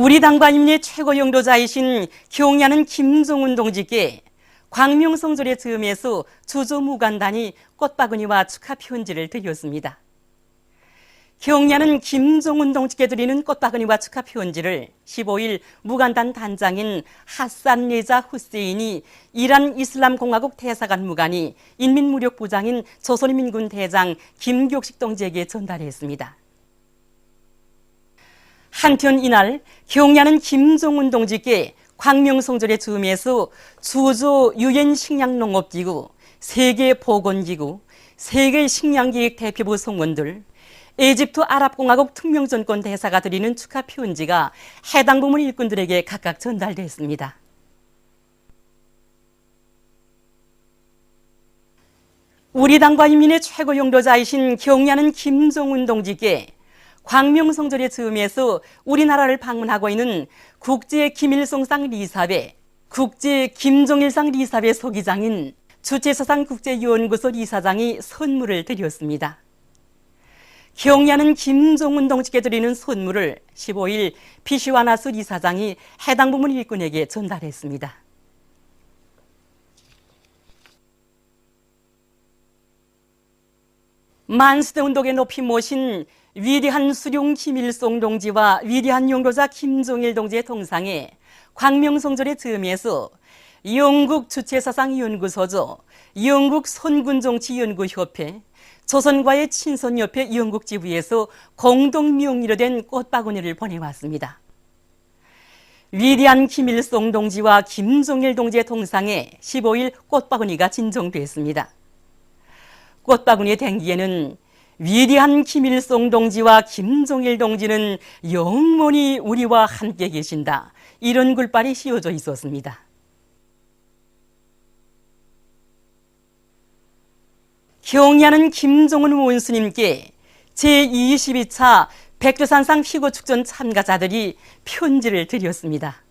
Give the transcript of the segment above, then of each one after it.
우리 당과 인민의 최고 영도자이신 경야는 김종운 동지께 광명성절의 즈음에서 주조무간단이 꽃바구니와 축하 편지를 드렸습니다. 경야는 김종운 동지께 드리는 꽃바구니와 축하 편지를 15일 무간단 단장인 하산 레자 후세인이 이란 이슬람공화국 대사관 무관이 인민무력부장인 조선인민군 대장 김격식 동지에게 전달했습니다. 한편 이날 경야는 김종운 동지께 광명성절의 즈음에서 주조 유엔식량농업기구, 세계보건기구, 세계식량기획 대표부 성원들, 이집트 아랍공화국 특명전권 대사가 드리는 축하 편지가 해당 부문 일꾼들에게 각각 전달됐습니다. 우리 당과 인민의 최고 영도자이신 경야는 김종운 동지께 광명성절의 즈음에서 우리나라를 방문하고 있는 국제김일성상 리사회, 국제김정일상 리사회 소기장인 주체사상 국제연구소 리사장이 선물을 드렸습니다. 경야는 김종운 동지께 드리는 선물을 15일 피시와나스 리사장이 해당 부문 일꾼에게 전달했습니다. 만수대 운동에 높이 모신 위대한 수룡 김일성 동지와 위대한 영도자 김종일 동지의 동상에 광명성절의 즈음에서 영국 주체사상연구소죠, 영국 선군정치연구협회, 조선과의 친선협회 영국지부에서 공동 명의로 된 꽃바구니를 보내왔습니다. 위대한 김일성 동지와 김종일 동지의 동상에 15일 꽃바구니가 진정됐습니다. 꽃바구니에 담기에는 위대한 김일성 동지와 김종일 동지는 영원히 우리와 함께 계신다, 이런 글발이 씌워져 있었습니다. 경야는 김종운 원수님께 제22차 백두산상 피고축전 참가자들이 편지를 드렸습니다.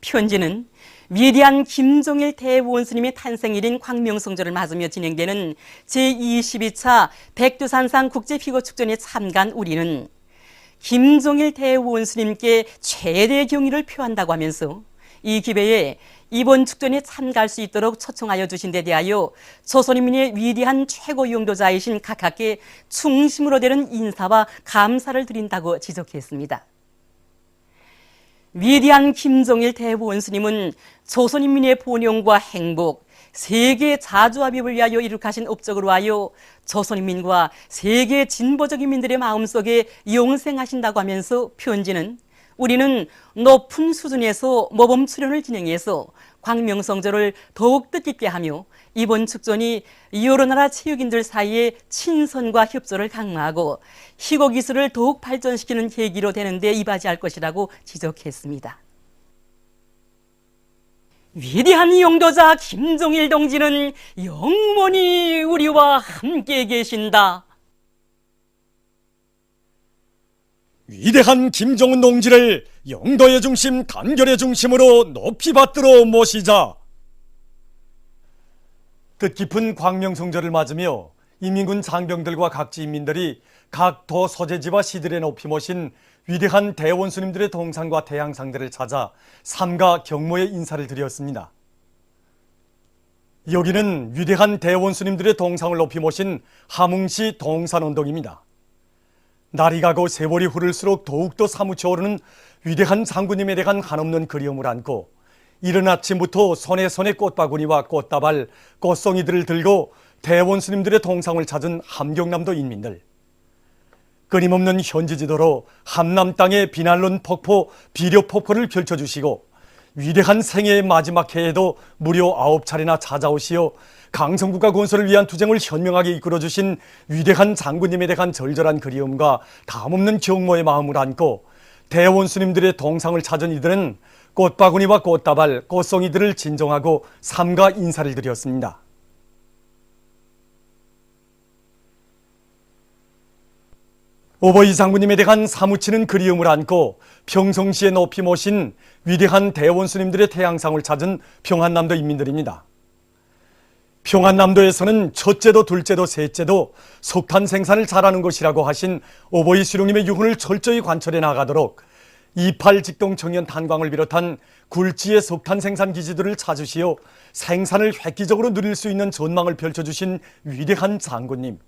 편지는 위대한 김종일 대원수님의 탄생일인 광명성절을 맞으며 진행되는 제22차 백두산상 국제피고축전에 참가한 우리는 김종일 대원수님께 최대의 경의를 표한다고 하면서 이 기회에 이번 축전에 참가할 수 있도록 초청하여 주신 데 대하여 조선인민의 위대한 최고 영도자이신 각하께 충심으로 되는 인사와 감사를 드린다고 지적했습니다. 위대한 김종일 대원수님은 조선인민의 번영과 행복, 세계 자주합의를 위하여 이룩하신 업적으로 하여 조선인민과 세계 진보적 인민들의 마음속에 영생하신다고 하면서 편지는 우리는 높은 수준에서 모범 수련을 진행해서 광명성절을 더욱 뜻깊게 하며 이번 축전이 여러 나라 체육인들 사이에 친선과 협조를 강화하고 희곡기술을 더욱 발전시키는 계기로 되는 데 이바지할 것이라고 지적했습니다. 위대한 영도자 김종일 동지는 영원히 우리와 함께 계신다. 위대한 김종운 동지를 영도의 중심, 단결의 중심으로 높이 받들어 모시자. 뜻깊은 광명성절을 맞으며 인민군 장병들과 각지 인민들이 각 도 소재지와 시들에 높이 모신 위대한 대원수님들의 동상과 대항상들을 찾아 삼가 경모의 인사를 드렸습니다. 여기는 위대한 대원수님들의 동상을 높이 모신 함흥시 동산원동입니다. 날이 가고 세월이 흐를수록 더욱더 사무쳐 오르는 위대한 장군님에 대한 한없는 그리움을 안고 이른 아침부터 손에 꽃바구니와 꽃다발, 꽃송이들을 들고 대원수님들의 동상을 찾은 함경남도 인민들. 끊임없는 현지지도로 함남 땅의 비난론 폭포, 비료폭포를 펼쳐주시고 위대한 생애의 마지막 해에도 무려 9차례나 찾아오시어 강성국가 건설을 위한 투쟁을 현명하게 이끌어주신 위대한 장군님에 대한 절절한 그리움과 담없는 경모의 마음을 안고 대원수님들의 동상을 찾은 이들은 꽃바구니와 꽃다발, 꽃송이들을 진정하고 삼가 인사를 드렸습니다. 오버이 장군님에 대한 사무치는 그리움을 안고 평성시에 높이 모신 위대한 대원수님들의 태양상을 찾은 평안남도 인민들입니다. 평안남도에서는 첫째도 둘째도 셋째도 석탄 생산을 잘하는 것이라고 하신 오버이 수령님의 유훈을 철저히 관철해 나가도록 28 직동 청년 탄광을 비롯한 굴지의 석탄 생산 기지들을 찾으시어 생산을 획기적으로 누릴 수 있는 전망을 펼쳐주신 위대한 장군님.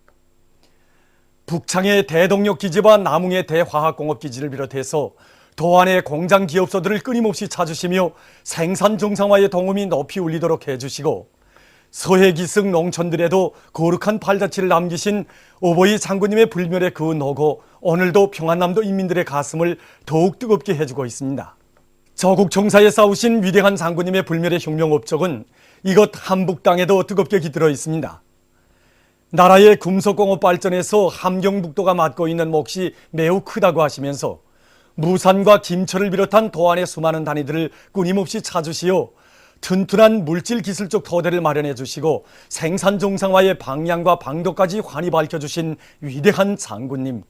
북창의 대동력 기지와 남웅의 대화학공업 기지를 비롯해서 도안의 공장 기업소들을 끊임없이 찾으시며 생산 정상화의 동음이 높이 울리도록 해주시고 서해 기슭 농촌들에도 거룩한 발자취를 남기신 오보이 장군님의 불멸에 근호고 오늘도 평안남도 인민들의 가슴을 더욱 뜨겁게 해주고 있습니다. 저국 정사에 싸우신 위대한 장군님의 불멸의 혁명 업적은 이곳 한북 땅에도 뜨겁게 깃들어 있습니다. 나라의 금속공업 발전에서 함경북도가 맡고 있는 몫이 매우 크다고 하시면서 무산과 김철을 비롯한 도안의 수많은 단위들을 끊임없이 찾으시어 튼튼한 물질 기술적 토대를 마련해 주시고 생산 정상화의 방향과 방도까지 환히 밝혀주신 위대한 장군님.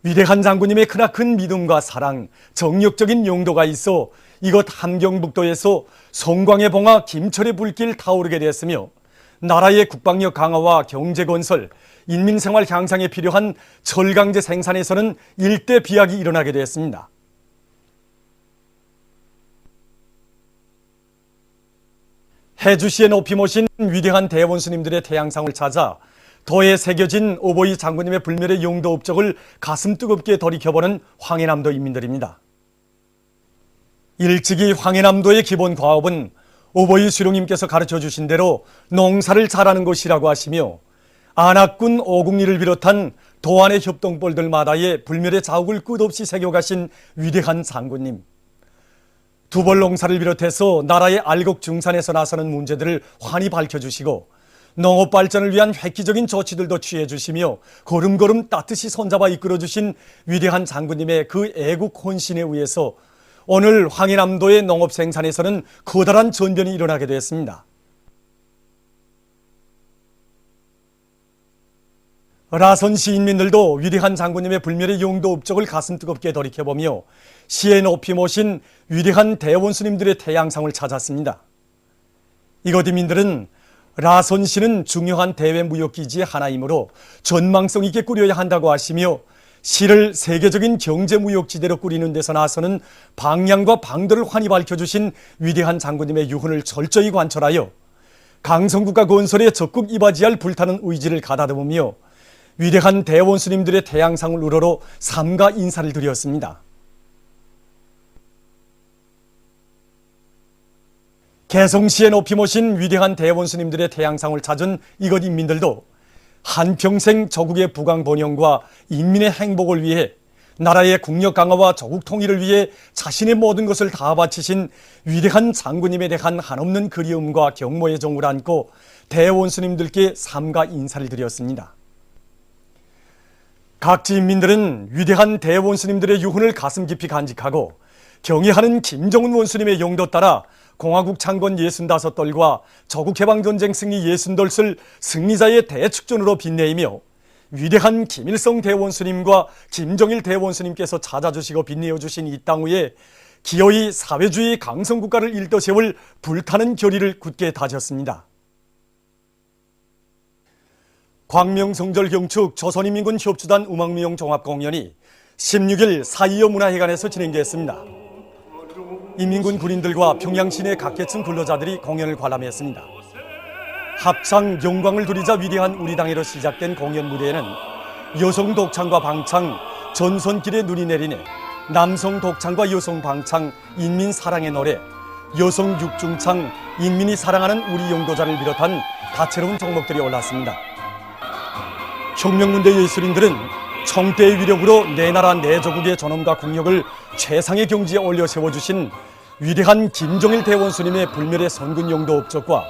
위대한 장군님의 크나큰 믿음과 사랑, 정력적인 용도가 있어 이곳 함경북도에서 송광의 봉화 김철의 불길 타오르게 되었으며 나라의 국방력 강화와 경제건설, 인민생활 향상에 필요한 철강제 생산에서는 일대 비약이 일어나게 되었습니다. 해주시에 높이 모신 위대한 대원수님들의 태양상을 찾아 도에 새겨진 오보이 장군님의 불멸의 용도 업적을 가슴 뜨겁게 돌이켜보는 황해남도 인민들입니다. 일찍이 황해남도의 기본 과업은 오보이 수령님께서 가르쳐 주신 대로 농사를 잘하는 것이라고 하시며 안악군 오국리를 비롯한 도안의 협동벌들마다의 불멸의 자욱을 끝없이 새겨가신 위대한 장군님. 두벌 농사를 비롯해서 나라의 알곡 증산에서 나서는 문제들을 환히 밝혀주시고 농업 발전을 위한 획기적인 조치들도 취해주시며 걸음걸음 따뜻이 손잡아 이끌어주신 위대한 장군님의 그 애국 혼신에 의해서 오늘 황해남도의 농업 생산에서는 커다란 전변이 일어나게 되었습니다. 라선 시인민들도 위대한 장군님의 불멸의 용도 업적을 가슴 뜨겁게 돌이켜보며 시에 높이 모신 위대한 대원수님들의 태양상을 찾았습니다. 이곳 인민들은 라선 시는 중요한 대외 무역기지의 하나이므로 전망성 있게 꾸려야 한다고 하시며 시를 세계적인 경제무역지대로 꾸리는 데서 나서는 방향과 방도를 환히 밝혀주신 위대한 장군님의 유훈을 철저히 관철하여 강성국가 건설에 적극 이바지할 불타는 의지를 가다듬으며 위대한 대원수님들의 태양상을 우러러 삼가 인사를 드렸습니다. 개성시에 높이 모신 위대한 대원수님들의 태양상을 찾은 이곳 인민들도 한평생 조국의 부강 번영과 인민의 행복을 위해 나라의 국력 강화와 조국 통일을 위해 자신의 모든 것을 다 바치신 위대한 장군님에 대한 한없는 그리움과 경모의 정을 안고 대원수님들께 삼가 인사를 드렸습니다. 각지 인민들은 위대한 대원수님들의 유훈을 가슴 깊이 간직하고 경애하는 김정은 원수님의 용도 따라 공화국 창건 65돌과 조국해방전쟁 승리 60돌을 승리자의 대축전으로 빛내이며 위대한 김일성 대원수님과 김정일 대원수님께서 찾아주시고 빛내어주신 이 땅 위에 기어이 사회주의 강성국가를 일떠 세울 불타는 결의를 굳게 다졌습니다. 광명성절 경축 조선인민군 협주단 음악무용 종합공연이 16일 4.25 문화회관에서 진행됐습니다. 인민군 군인들과 평양시내 각 계층 근로자들이 공연을 관람했습니다. 합창 영광을 누리자 위대한 우리 당에로 시작된 공연 무대에는 여성 독창과 방창 전선길에 눈이 내리네, 남성 독창과 여성 방창 인민 사랑의 노래, 여성 육중창 인민이 사랑하는 우리 용도자를 비롯한 다채로운 종목들이 올랐습니다. 혁명문대 예술인들은 청대의 위력으로 내 나라 내 조국의 존엄과 국력을 최상의 경지에 올려 세워주신 위대한 김정일 대원수님의 불멸의 선군 용도 업적과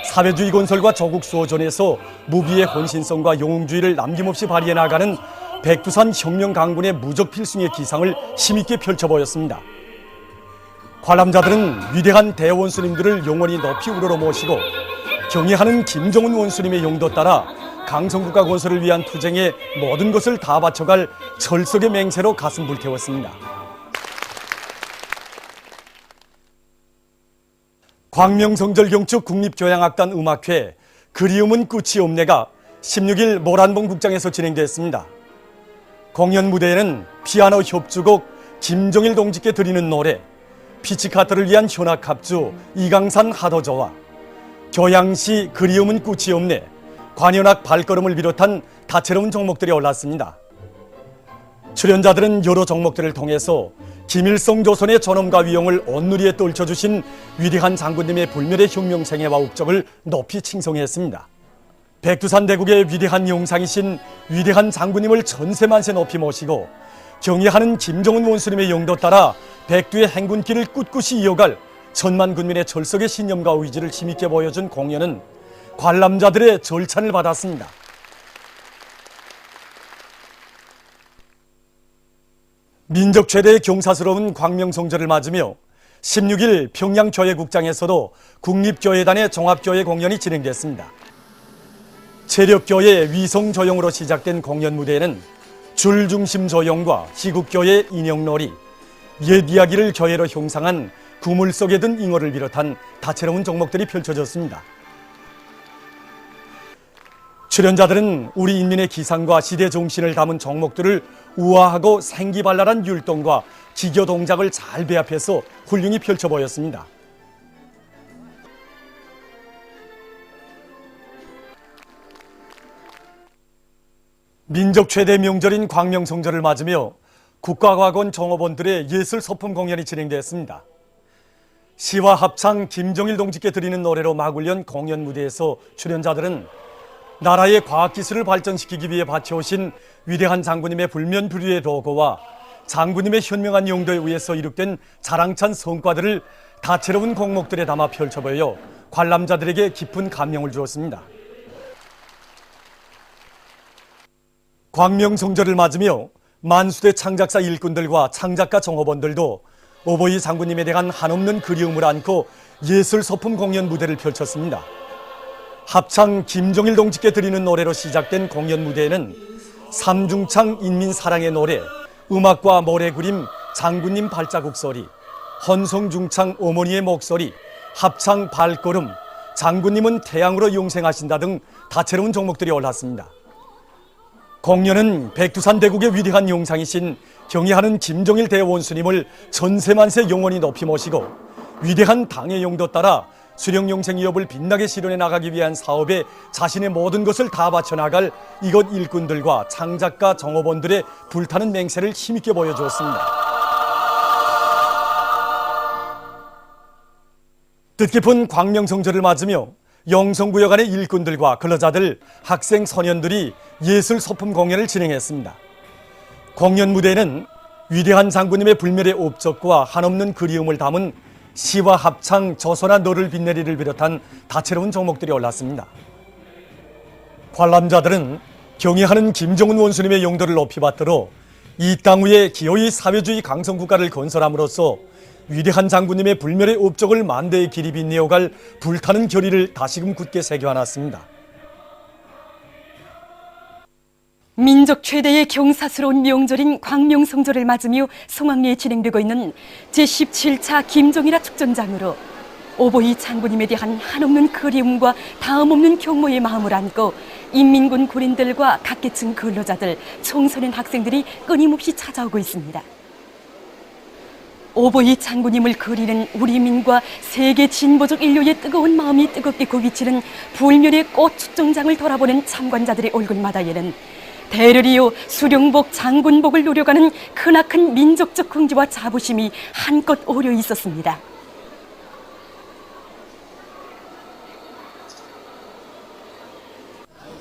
사회주의 건설과 조국 수호전에서 무비의 헌신성과 영웅주의를 남김없이 발휘해 나가는 백두산 혁명 강군의 무적 필승의 기상을 힘있게 펼쳐보였습니다. 관람자들은 위대한 대원수님들을 영원히 높이 우러러 모시고 경애하는 김정은 원수님의 용도 따라 강성국가 건설을 위한 투쟁에 모든 것을 다 바쳐갈 철석의 맹세로 가슴 불태웠습니다. 광명성절 경축 국립교향악단 음악회 그리움은 끝이 없네가 16일 모란봉 극장에서 진행됐습니다. 공연 무대에는 피아노 협주곡 김정일 동지께 드리는 노래, 피치카트를 위한 현악합주 이강산 하도저와 교양시 그리움은 끝이 없네, 관현악 발걸음을 비롯한 다채로운 종목들이 올랐습니다. 출연자들은 여러 종목들을 통해서 김일성 조선의 존엄과 위용을 온누리에 떨쳐주신 위대한 장군님의 불멸의 혁명생애와 업적을 높이 칭송했습니다. 백두산 대국의 위대한 용상이신 위대한 장군님을 천세만세 높이 모시고 경애하는 김정은 원수님의 영도 따라 백두의 행군길을 꿋꿋이 이어갈 천만 군민의 철석의 신념과 의지를 힘있게 보여준 공연은 관람자들의 절찬을 받았습니다. 민족 최대의 경사스러운 광명성절을 맞으며 16일 평양교회국장에서도 국립교회단의 종합교회 공연이 진행됐습니다. 체력교회 위성조용으로 시작된 공연 무대에는 줄중심 조용과 희국교회 인형놀이, 옛 이야기를 교회로 형상한 구물 속에 든 잉어를 비롯한 다채로운 종목들이 펼쳐졌습니다. 출연자들은 우리 인민의 기상과 시대 정신을 담은 종목들을 우아하고 생기발랄한 율동과 기교 동작을 잘 배합해서 훌륭히 펼쳐 보였습니다. 민족 최대 명절인 광명성절을 맞으며 국가과학원 종업원들의 예술 소품 공연이 진행됐습니다. 시와 합창 김정일 동지께 드리는 노래로 막을 연 공연 무대에서 출연자들은 나라의 과학기술을 발전시키기 위해 바쳐오신 위대한 장군님의 불면불위의 도고와 장군님의 현명한 용도에 의해서 이룩된 자랑찬 성과들을 다채로운 공목들에 담아 펼쳐보여 관람자들에게 깊은 감명을 주었습니다. 광명성절을 맞으며 만수대 창작사 일꾼들과 창작가 종업원들도 오보이 장군님에 대한 한없는 그리움을 안고 예술 소품 공연 무대를 펼쳤습니다. 합창 김정일 동지께 드리는 노래로 시작된 공연 무대에는 삼중창 인민사랑의 노래, 음악과 모래그림 장군님 발자국 소리, 헌송중창 어머니의 목소리, 합창 발걸음, 장군님은 태양으로 용생하신다 등 다채로운 종목들이 올랐습니다. 공연은 백두산 대국의 위대한 용상이신 경애하는 김정일 대원수님을 전세만세 영원히 높이 모시고 위대한 당의 용도 따라 수령용생 위협을 빛나게 실현해 나가기 위한 사업에 자신의 모든 것을 다 바쳐나갈 이곳 일꾼들과 창작가 종업원들의 불타는 맹세를 힘있게 보여주었습니다. 뜻깊은 광명성절을 맞으며 영성구역 안의 일꾼들과 근로자들, 학생, 소년들이 예술 소품 공연을 진행했습니다. 공연 무대에는 위대한 장군님의 불멸의 업적과 한없는 그리움을 담은 시와 합창, 조선아 너를 빛내리를 비롯한 다채로운 종목들이 올랐습니다. 관람자들은 경애하는 김정은 원수님의 용도를 높이 받들어 이 땅 위에 기어이 사회주의 강성국가를 건설함으로써 위대한 장군님의 불멸의 업적을 만대의 길이 빛내어갈 불타는 결의를 다시금 굳게 새겨안았습니다. 민족 최대의 경사스러운 명절인 광명성절을 맞으며 송악리에 진행되고 있는 제17차 김종일화 축전장으로 오보이 장군님에 대한 한없는 그리움과 다음없는 경모의 마음을 안고 인민군 군인들과 각계층 근로자들, 청소년 학생들이 끊임없이 찾아오고 있습니다. 오보이 장군님을 그리는 우리 민과 세계 진보적 인류의 뜨거운 마음이 뜨겁게 굽이치는 불멸의 꽃 축전장을 돌아보는 참관자들의 얼굴마다에는 대를 이어 수령복 장군복을 노려가는 크나큰 민족적 긍지와 자부심이 한껏 어려 있었습니다.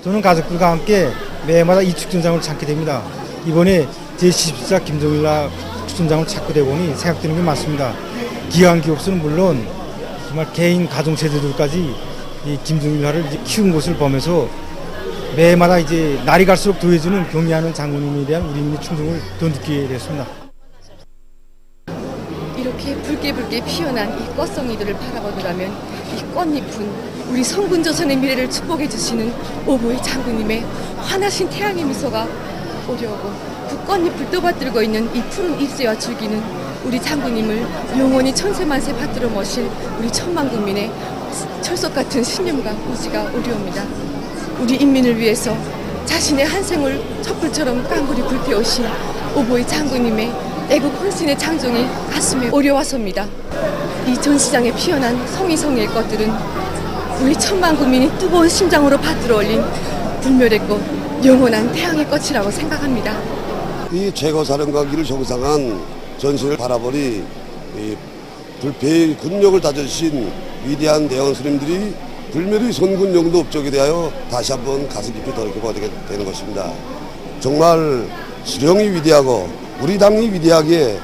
저는 가족들과 함께 매해마다 이 축전장을 찾게 됩니다. 이번에 제14 김정일화 축전장을 찾게 되보니 생각되는 게 많습니다. 기관 기업수는 물론 정말 개인 가정 세대들까지 이 김정일화를 키운 것을 보면서 매해마다 이제 날이 갈수록 더해지는 경애하는 장군님에 대한 우리민의 충성을 더 느끼게 됐습니다. 이렇게 붉게 피어난 이 꽃송이들을 바라보더라면 이 꽃잎은 우리 성군조선의 미래를 축복해 주시는 오보이 장군님의 환하신 태양의 미소가 오려오고 그 꽃잎을 떠받들고 있는 이 푸른 잎새와 줄기는 우리 장군님을 영원히 천세만세 받들어 모실 우리 천만 국민의 철석 같은 신념과 의지가 오려옵니다. 우리 인민을 위해서 자신의 한 생을 촛불처럼 깡그리 불태우신 오보이 장군님의 애국 헌신의 장정이 가슴에 오려와섭니다. 이 전시장에 피어난 성이성의 꽃들은 우리 천만 국민이 뜨거운 심장으로 받들어 올린 불멸의 꽃, 영원한 태양의 꽃이라고 생각합니다. 이 최고사령관기를 형상한 전시를 바라보니 불패의 군력을 다져주신 위대한 대원 스님들이 불멸의 선군용도 업적에 대하여 다시 한번 가슴 깊이 돌이켜보게 되는 것입니다. 정말 수령이 위대하고 우리 당이 위대하기에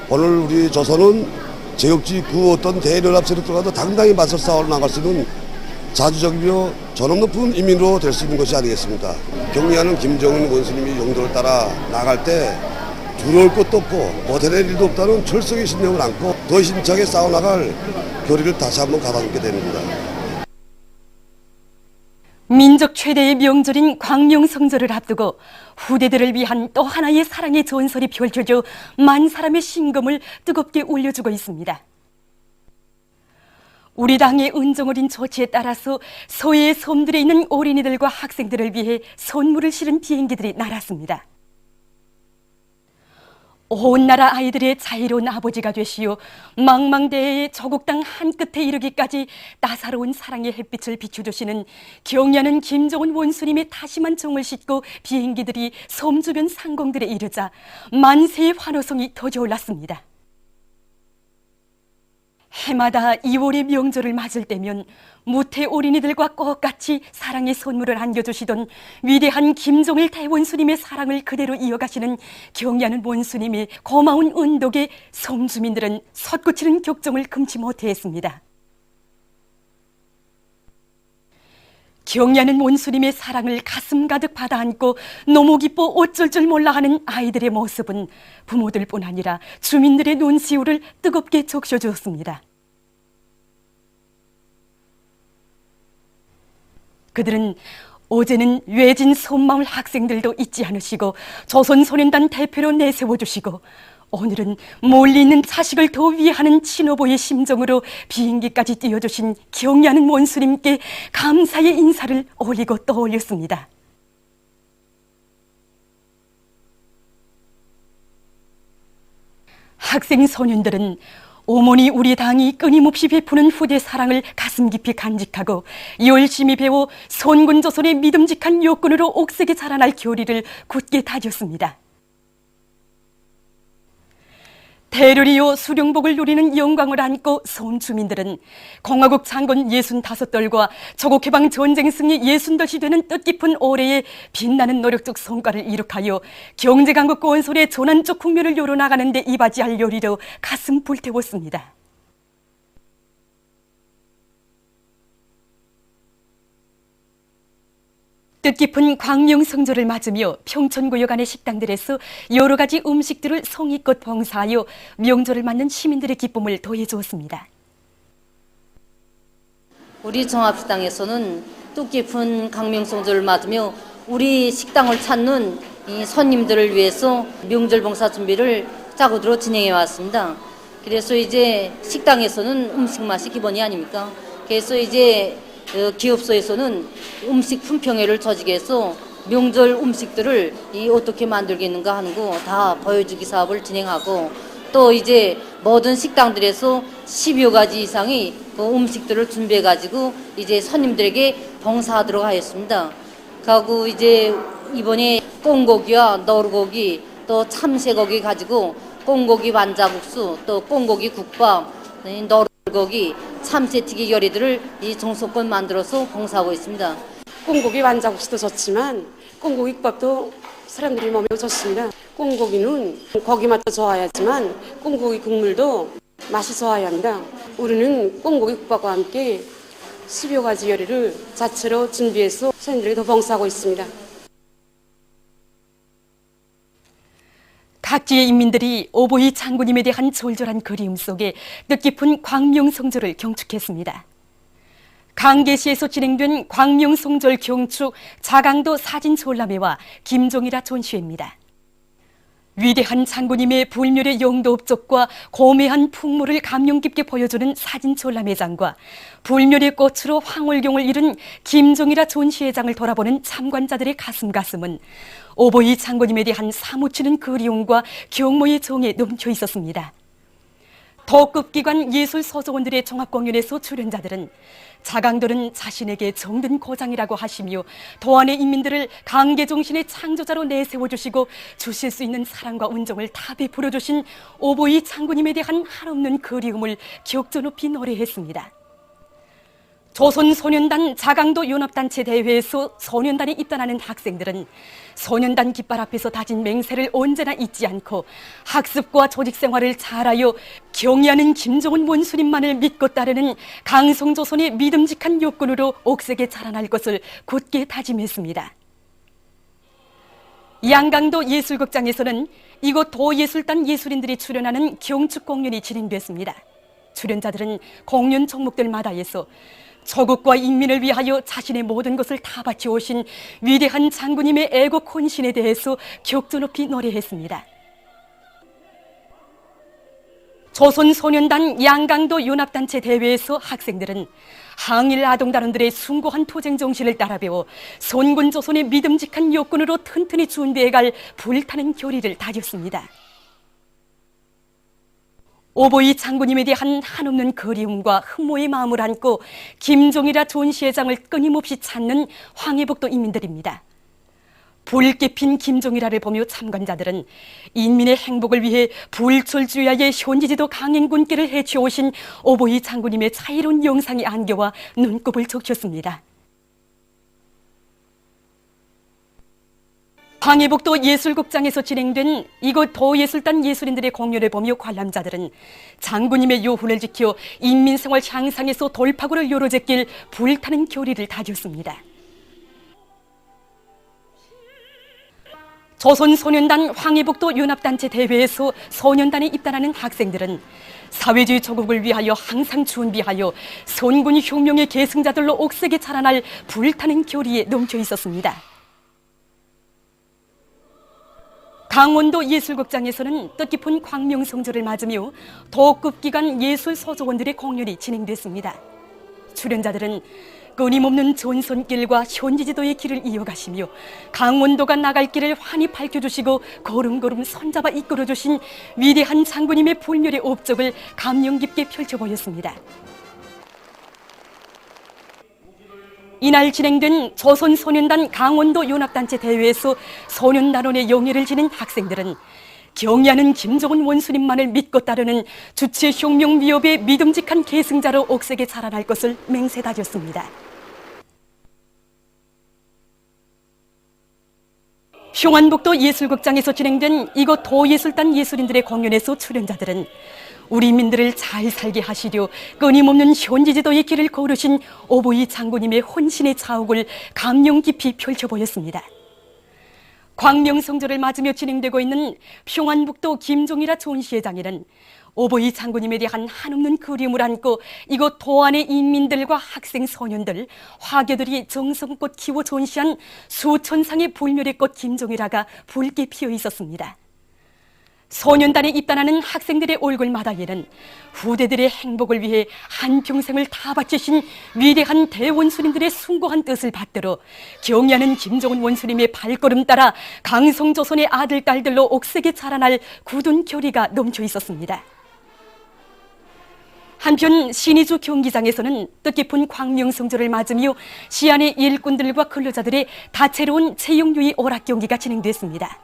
오늘 우리 조선은 제국지 그 어떤 대연합 세력들과도 당당히 맞서 싸워 나갈 수 있는 자주적이며 전업 높은 인민으로 될 수 있는 것이 아니겠습니까? 경리하는 김정은 원수님이 용도를 따라 나갈 때 두려울 것도 없고 못해낼 일도 없다는 철석의 신념을 안고 더 힘차게 싸워나갈 교리를 다시 한번 가다듬게 됩니다. 민족 최대의 명절인 광명성절을 앞두고 후대들을 위한 또 하나의 사랑의 전설이 펼쳐져 만 사람의 심금을 뜨겁게 울려주고 있습니다. 우리 당의 은정어린 조치에 따라서 서해의 섬들에 있는 어린이들과 학생들을 위해 선물을 실은 비행기들이 날았습니다. 온 나라 아이들의 자유로운 아버지가 되시어 망망대해의 조국 땅 한끝에 이르기까지 따사로운 사랑의 햇빛을 비춰주시는 경의하는 김정은 원수님의 다심한 정을 싣고 비행기들이 섬 주변 상공들에 이르자 만세의 환호성이 터져올랐습니다. 해마다 2월의 명절을 맞을 때면 무태 어린이들과 똑같이 사랑의 선물을 안겨주시던 위대한 김정일 대원수님의 사랑을 그대로 이어가시는 경의하는 원수님의 고마운 은덕에 섬주민들은 솟구치는 격정을 금치 못했습니다. 경의하는 원수님의 사랑을 가슴 가득 받아안고 너무 기뻐 어쩔 줄 몰라 하는 아이들의 모습은 부모들뿐 아니라 주민들의 눈시울을 뜨겁게 적셔주었습니다. 그들은 어제는 외진 섬마을 학생들도 잊지 않으시고 조선소년단 대표로 내세워주시고 오늘은 멀리 있는 자식을 더 위하는 친어보의 심정으로 비행기까지 띄워주신 경의하는 원수님께 감사의 인사를 올리고 또 올렸습니다. 학생 소년들은 어머니 우리 당이 끊임없이 베푸는 후대 사랑을 가슴 깊이 간직하고 열심히 배워 선군조선의 믿음직한 요건으로 옥색에 자라날 교리를 굳게 다졌습니다. 대르리오 수령복을 누리는 영광을 안고 섬 주민들은 공화국 창건 65돌과 조국해방 전쟁 승리 60덫이 되는 뜻깊은 올해에 빛나는 노력적 성과를 이룩하여 경제강국 건설의 전환적 국면을 열어나가는 데 이바지할 요리로 가슴 불태웠습니다. 뜻깊은 광명성절을 맞으며 평촌구역 안의 식당들에서 여러 가지 음식들을 성의껏 봉사하여 명절을 맞는 시민들의 기쁨을 더해주었습니다. 우리 종합식당에서는 뜻깊은 광명성절을 맞으며 우리 식당을 찾는 이 손님들을 위해서 명절 봉사 준비를 짜고들어 진행해 왔습니다. 그래서 이제 식당에서는 음식 맛이 기본이 아닙니까? 그래서 이제 기업소에서는 음식 품평회를 조직해 서 명절 음식들을 어떻게 만들겠는가 하는 거 다 보여주기 사업을 진행하고 또 이제 모든 식당들에서 10여 가지 이상의 그 음식들을 준비해 가지고 이제 손님들에게 봉사하도록 하였습니다. 그리고 이제 이번에 꽁고기와 너루고기 또 참새고기 가지고 꽁고기 완자국수 또 꽁고기 국밥 너루고기 참새튀기 요리들을 이 정성껏 만들어서 봉사하고 있습니다. 꽁고기 완자국수도 좋지만 꽁고기 국밥도 사람들이 몸에 좋습니다. 꽁고기는 고기 맛도 좋아야지만 꽁고기 국물도 맛이 좋아야 합니다. 우리는 꽁고기 국밥과 함께 10여 가지 요리를 자체로 준비해서 손님들에게 더 봉사하고 있습니다. 각지의 인민들이 오보이 장군님에 대한 절절한 그리움 속에 뜻깊은 광명성절을 경축했습니다. 강계시에서 진행된 광명성절 경축 자강도 사진 전람회와 김종일아 전시회입니다. 위대한 장군님의 불멸의 영도 업적과 고매한 풍물을 감명 깊게 보여주는 사진 전람회장과 불멸의 꽃으로 황홀경을 이룬 김종일아 전시회장을 돌아보는 참관자들의 가슴은 오보이 장군님에 대한 사무치는 그리움과 경모의 정에 넘쳐 있었습니다. 도급기관 예술서조원들의 종합공연에서 출연자들은 자강돌은 자신에게 정든 고장이라고 하시며 도안의 인민들을 강계종신의 창조자로 내세워주시고 주실 수 있는 사랑과 운정을 다 베풀어주신 오보이 장군님에 대한 한없는 그리움을 격조 높이 노래했습니다. 조선소년단 자강도 연합단체 대회에서 소년단에 입단하는 학생들은 소년단 깃발 앞에서 다진 맹세를 언제나 잊지 않고 학습과 조직생활을 잘하여 경의하는 김정은 원수님만을 믿고 따르는 강성조선의 믿음직한 욕군으로 옥색에 자라날 것을 굳게 다짐했습니다. 양강도 예술극장에서는 이곳 도예술단 예술인들이 출연하는 경축 공연이 진행됐습니다. 출연자들은 공연 종목들마다에서 조국과 인민을 위하여 자신의 모든 것을 다 바치오신 위대한 장군님의 애국 헌신에 대해서 격조 높이 노래했습니다. 조선소년단 양강도 연합단체 대회에서 학생들은 항일 아동단원들의 숭고한 투쟁 정신을 따라 배워 선군조선의 믿음직한 욕군으로 튼튼히 준비해갈 불타는 결의를 다졌습니다. 오보이 장군님에 대한 한없는 그리움과 흠모의 마음을 안고 김종일아 전시회장을 끊임없이 찾는 황해북도 인민들입니다. 붉게 핀 김종일아를 보며 참관자들은 인민의 행복을 위해 불철주야의 현지지도 강행군길을 헤쳐오신 오보이 장군님의 차이로운 영상이 안겨와 눈곱을 적셨습니다. 황해북도 예술극장에서 진행된 이곳 도예술단 예술인들의 공연을 보며 관람자들은 장군님의 요훈을 지켜 인민생활 향상에서 돌파구를 열어제길 불타는 결의를 다졌습니다. 조선소년단 황해북도 연합단체 대회에서 소년단에 입단하는 학생들은 사회주의 조국을 위하여 항상 준비하여 선군 혁명의 계승자들로 옥색에 자라날 불타는 결의에 넘쳐 있었습니다. 강원도 예술극장에서는 뜻깊은 광명성조를 맞으며 도급기관 예술서조원들의 공연이 진행됐습니다. 출연자들은 끊임없는 전선길과 현지지도의 길을 이어가시며 강원도가 나갈 길을 환히 밝혀주시고 걸음걸음 손잡아 이끌어주신 위대한 장군님의 불멸의 업적을 감명 깊게 펼쳐보였습니다. 이날 진행된 조선소년단 강원도 연합단체 대회에서 소년단원의 영예를 지닌 학생들은 경의하는 김정은 원수님만을 믿고 따르는 주체 혁명 위협의 믿음직한 계승자로 옥색에 자라날 것을 맹세다졌습니다. 평안북도 예술극장에서 진행된 이곳 도예술단 예술인들의 공연에서 출연자들은 우리 민들을 잘 살게 하시려 끊임없는 현지지도의 길을 걸으신 오보이 장군님의 혼신의 자욱을 감명 깊이 펼쳐보였습니다. 광명성조를 맞으며 진행되고 있는 평안북도 김종일아 전시회장에는 오보이 장군님에 대한 한없는 그리움을 안고 이곳 도안의 인민들과 학생 소년들, 화교들이 정성껏 키워 전시한 수천 상의 불멸의 꽃 김종일아가 붉게 피어 있었습니다. 소년단에 입단하는 학생들의 얼굴마다에는 후대들의 행복을 위해 한평생을 다 바치신 위대한 대원수님들의 숭고한 뜻을 받들어 경의하는 김정은 원수님의 발걸음 따라 강성조선의 아들, 딸들로 옥색에 자라날 굳은 결의가 넘쳐 있었습니다. 한편 신의주 경기장에서는 뜻깊은 광명성조를 맞으며 시안의 일꾼들과 근로자들의 다채로운 체육유희 오락 경기가 진행됐습니다.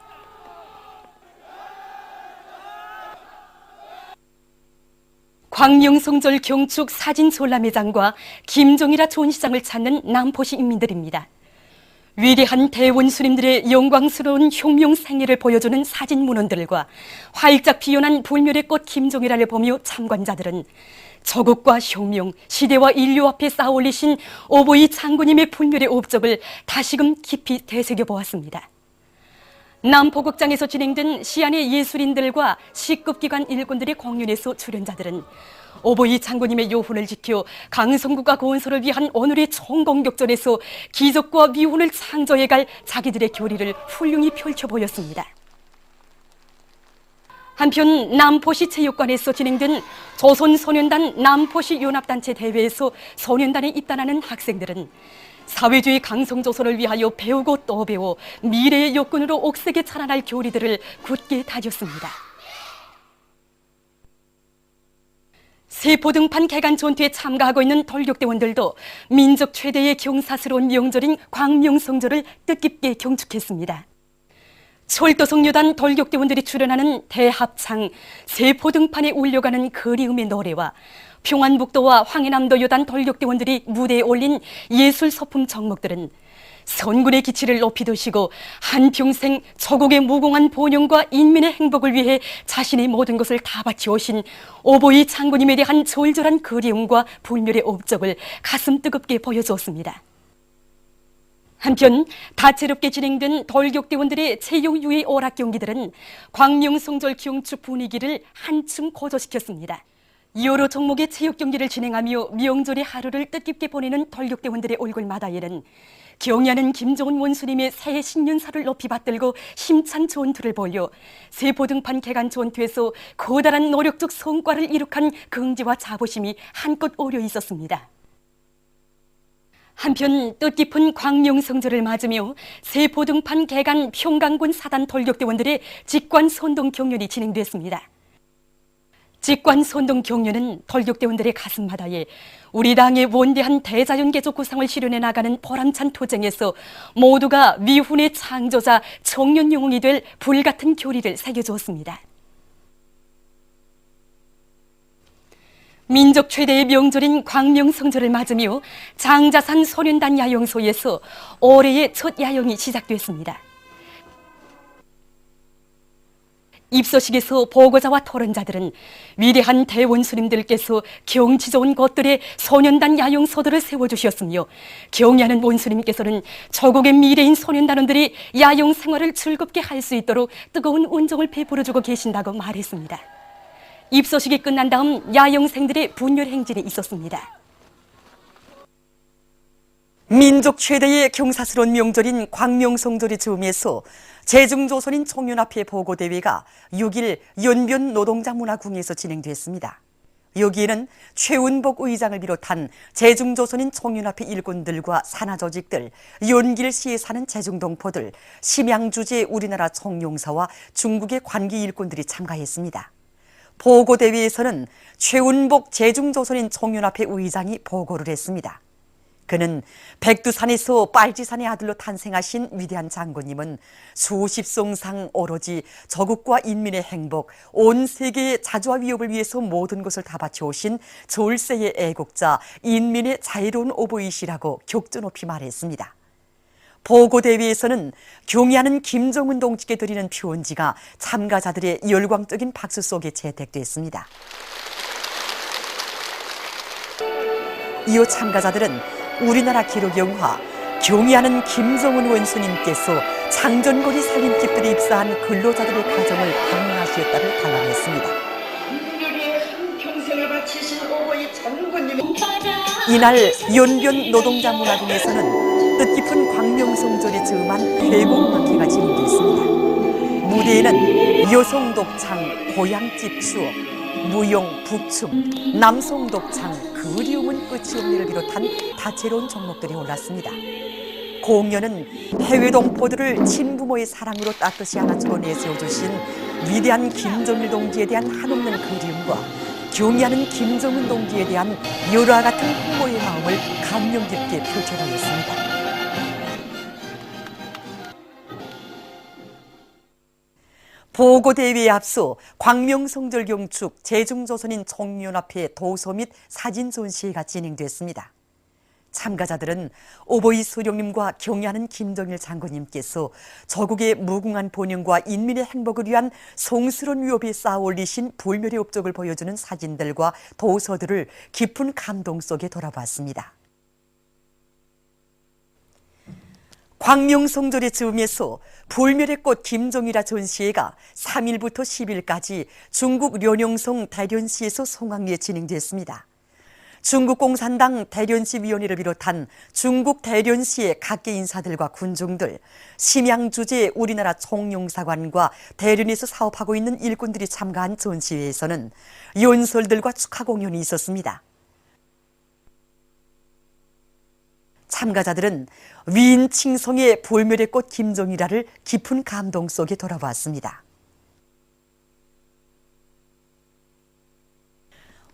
광명성절 경축 사진 전람회장과 김종일아 전시장을 찾는 남포시 인민들입니다. 위대한 대원수님들의 영광스러운 혁명 생애를 보여주는 사진 문헌들과 활짝 피어난 불멸의 꽃 김종일아를 보며 참관자들은 조국과 혁명, 시대와 인류 앞에 쌓아 올리신 오보이 장군님의 불멸의 업적을 다시금 깊이 되새겨보았습니다. 남포극장에서 진행된 시안의 예술인들과 시급기관 일꾼들의 공연에서 출연자들은 오보이 장군님의 요훈을 지켜 강성국가 건설을 위한 오늘의 총공격전에서 기적과 미훈을 창조해갈 자기들의 교리를 훌륭히 펼쳐보였습니다. 한편 남포시 체육관에서 진행된 조선소년단 남포시 연합단체 대회에서 소년단에 입단하는 학생들은 사회주의 강성조선을 위하여 배우고 또 배워 미래의 역군으로 옥색에 자라날 교리들을 굳게 다졌습니다. 세포등판 개간 전투에 참가하고 있는 돌격대원들도 민족 최대의 경사스러운 명절인 광명성절을 뜻깊게 경축했습니다. 철도성여단 돌격대원들이 출연하는 대합창, 세포등판에 울려가는 그리움의 노래와 평안북도와 황해남도 여단 돌격대원들이 무대에 올린 예술소품 정목들은 선군의 기치를 높이 드시고 한평생 조국의 무궁한 번영과 인민의 행복을 위해 자신의 모든 것을 다 바치오신 오보이 장군님에 대한 절절한 그리움과 불멸의 업적을 가슴 뜨겁게 보여주었습니다. 한편 다채롭게 진행된 돌격대원들의 체육유의 오락 경기들은 광명성절 경축 분위기를 한층 고조시켰습니다. 여러 종목의 체육 경기를 진행하며 명절의 하루를 뜻깊게 보내는 돌격대원들의 얼굴마다에는 경의하는 김정은 원수님의 새해 신년사를 높이 받들고 힘찬 전투를 벌여 세포등판 개간 전투에서 커다란 노력적 성과를 이룩한 긍지와 자부심이 한껏 어려 있었습니다. 한편 뜻깊은 광명성절을 맞으며 세포등판 개간 평강군 사단 돌격대원들의 직관선동 경연이 진행됐습니다. 직관선동 경연은 돌격대원들의 가슴바다에 우리 당의 원대한 대자연개조 구상을 실현해 나가는 보람찬 투쟁에서 모두가 미훈의 창조자 청년영웅이 될 불같은 교리를 새겨주었습니다. 민족 최대의 명절인 광명성절을 맞으며 장자산 소년단 야영소에서 올해의 첫 야영이 시작됐습니다. 입소식에서 보고자와 토론자들은 위대한 대원수님들께서 경치 좋은 곳들에 소년단 야영소들을 세워주셨으며 경의하는 원수님께서는 조국의 미래인 소년단원들이 야영 생활을 즐겁게 할 수 있도록 뜨거운 온정을 베풀어주고 계신다고 말했습니다. 입소식이 끝난 다음 야영생들의 분열 행진이 있었습니다. 민족 최대의 경사스러운 명절인 광명성절의 즈음에서 제중조선인 청년합회 보고대회가 6일 연변 노동자 문화궁에서 진행됐습니다. 여기에는 최운복 의장을 비롯한 제중조선인 청년합회 일꾼들과 산하조직들, 연길시에 사는 제중동포들, 심양주재 우리나라 총용사와 중국의 관계 일꾼들이 참가했습니다. 보고대회에서는 최운복 제중조선인 청년합회 의장이 보고를 했습니다. 그는 백두산에서 빨치산의 아들로 탄생하신 위대한 장군님은 수십 송상 오로지 조국과 인민의 행복, 온 세계의 자주와 위협을 위해서 모든 것을 다 바쳐오신 졸세의 애국자, 인민의 자유로운 오보이시라고 격조 높이 말했습니다. 보고대회에서는 경의하는 김정은 동지께 드리는 표언지가 참가자들의 열광적인 박수 속에 채택됐습니다. 이후 참가자들은 우리나라 기록영화 경의하는 김정은 원수님께서 장전거리 살림집들에 입사한 근로자들의 가정을 방문하시었다를 단언했습니다. 이날 연변 노동자 문화궁에서는 뜻깊은 광명성절에 즈음한 회곡막회가 진행됐습니다. 무대에는 여성 독창, 고향집 추억, 무용, 북춤, 남성 독창, 그리움은 끝이 없네를 비롯한 다채로운 종목들이 올랐습니다. 공연은 해외 동포들을 친부모의 사랑으로 따뜻이 안아주고 내세워주신 위대한 김정일 동지에 대한 한없는 그리움과 경의하는 김정은 동지에 대한 열화 같은 부모의 마음을 감명 깊게 펼쳐보였습니다. 보고대회에 앞서 광명성절 경축 제중조선인 총연합회 도서 및 사진 전시회가 진행됐습니다. 참가자들은 오보이 수령님과 경의하는 김정일 장군님께서 조국의 무궁한 번영과 인민의 행복을 위한 성스러운 위협에 쌓아올리신 불멸의 업적을 보여주는 사진들과 도서들을 깊은 감동 속에 돌아봤습니다. 광명성절의 즈음에서 불멸의 꽃 김종일화 전시회가 3일부터 10일까지 중국 련영성 대련시에서 송악리에 진행됐습니다. 중국 공산당 대련시 위원회를 비롯한 중국 대련시의 각계 인사들과 군중들, 심양 주재 우리나라 총영사관과 대련에서 사업하고 있는 일꾼들이 참가한 전시회에서는 연설들과 축하 공연이 있었습니다. 참가자들은 위인 칭송의 불멸의 꽃 김정일아를 깊은 감동 속에 돌아보았습니다.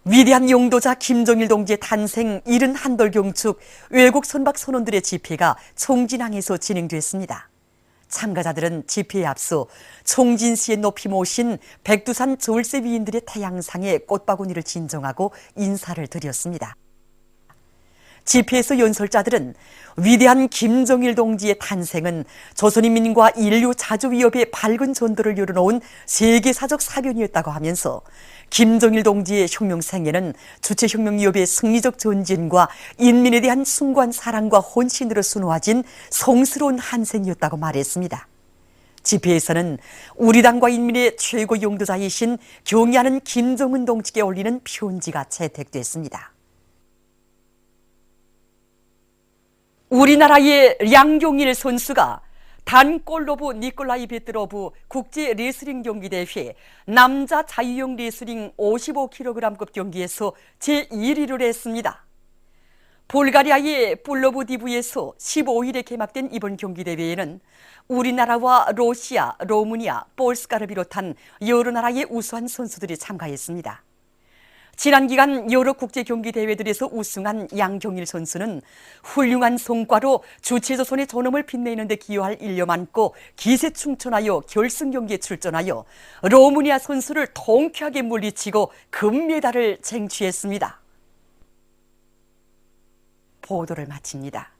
위대한 용도자 김정일 동지의 탄생 71돌 경축 외국 선박 선원들의 집회가 총진항에서 진행됐습니다. 참가자들은 집회에 앞서 총진시에 높이 모신 백두산 절세 위인들의 태양상에 꽃바구니를 진정하고 인사를 드렸습니다. 집회에서 연설자들은 위대한 김정일 동지의 탄생은 조선인민과 인류 자주위협의 밝은 전도를 열어놓은 세계사적 사변이었다고 하면서 김정일 동지의 혁명 생애는 주체혁명위협의 승리적 전진과 인민에 대한 숭고한 사랑과 헌신으로 수놓아진 성스러운 한생이었다고 말했습니다. 집회에서는 우리 당과 인민의 최고 용도자이신 경의하는 김정은 동지께 올리는 편지가 채택됐습니다. 우리나라의 량경일 선수가 단골로브 니콜라이 베트로브 국제 레슬링 경기 대회 남자 자유형 레슬링 55kg급 경기에서 제1위를 했습니다. 불가리아의 플로브디브에서 15일에 개막된 이번 경기 대회에는 우리나라와 러시아, 루마니아, 볼스카를 비롯한 여러 나라의 우수한 선수들이 참가했습니다. 지난 기간 여러 국제 경기 대회들에서 우승한 양경일 선수는 훌륭한 성과로 주체조선의 존엄을 빛내는 데 기여할 일념 안고 기세충천하여 결승 경기에 출전하여 루마니아 선수를 통쾌하게 물리치고 금메달을 쟁취했습니다. 보도를 마칩니다.